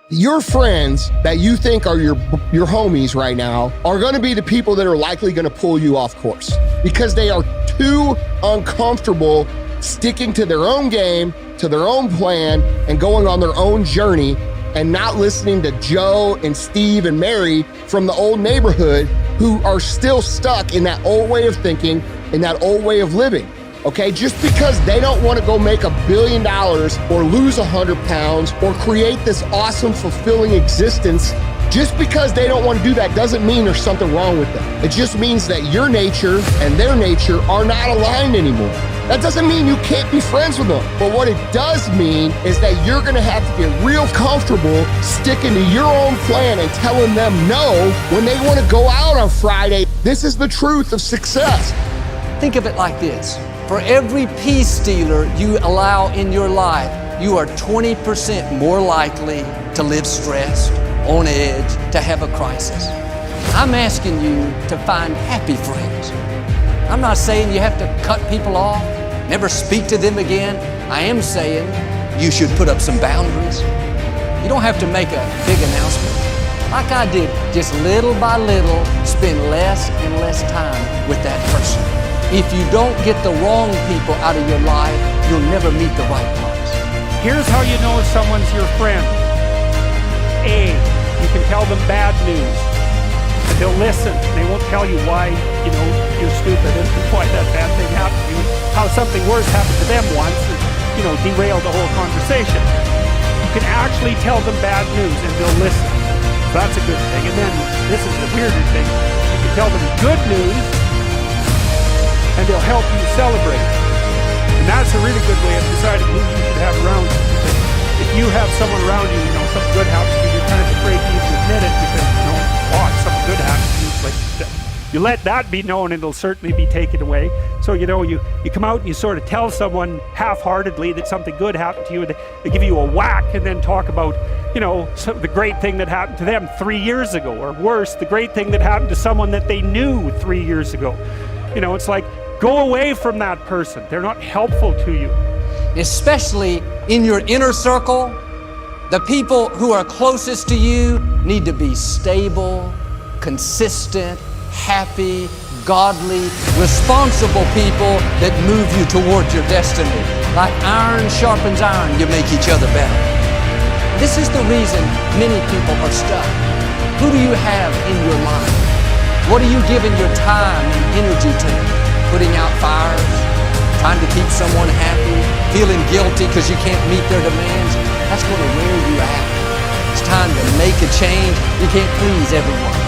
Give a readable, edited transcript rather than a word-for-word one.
Your friends that you think are your homies right now are going to be the people that are likely going to pull you off course because they are too uncomfortable sticking to their own game, to their own plan, and going on their own journey and not listening to Joe and Steve and Mary from the old neighborhood who are still stuck in that old way of thinking, in that old way of living. Okay, just because they don't want to go make $1 billion or lose 100 pounds or create this awesome, fulfilling existence, just because they don't want to do that doesn't mean there's something wrong with them. It just means that your nature and their nature are not aligned anymore. That doesn't mean you can't be friends with them. But what it does mean is that you're going to have to get real comfortable sticking to your own plan and telling them no when they want to go out on Friday. This is the truth of success. Think of it like this. For every peace stealer you allow in your life, you are 20% more likely to live stressed, on edge, to have a crisis. I'm asking you to find happy friends. I'm not saying you have to cut people off, never speak to them again. I am saying you should put up some boundaries. You don't have to make a big announcement. Like I did, just little by little, spend less and less time with that person. If you don't get the wrong people out of your life, you'll never meet the right ones. Here's how you know if someone's your friend. A, you can tell them bad news, and they'll listen. They won't tell you why, you're stupid and why that bad thing happened to you. How something worse happened to them once and, derailed the whole conversation. You can actually tell them bad news and they'll listen. That's a good thing. And then, this is the weirder thing. You can tell them good news and they'll help you celebrate. And that's a really good way of deciding who you should have around you. Because if you have someone around you, something good happens to you, you're kind of afraid to even admit it because, something good happens to you. It's like, you let that be known and it'll certainly be taken away. So, you come out and you sort of tell someone half-heartedly that something good happened to you, and they give you a whack and then talk about, the great thing that happened to them 3 years ago, or worse, the great thing that happened to someone that they knew 3 years ago. It's like, go away from that person. They're not helpful to you. Especially in your inner circle, the people who are closest to you need to be stable, consistent, happy, godly, responsible people that move you towards your destiny. Like iron sharpens iron, you make each other better. This is the reason many people are stuck. Who do you have in your life? What are you giving your time and energy to? Putting out fires? Trying to keep someone happy? Feeling guilty because you can't meet their demands? That's going to wear you out. It's time to make a change. You can't please everyone.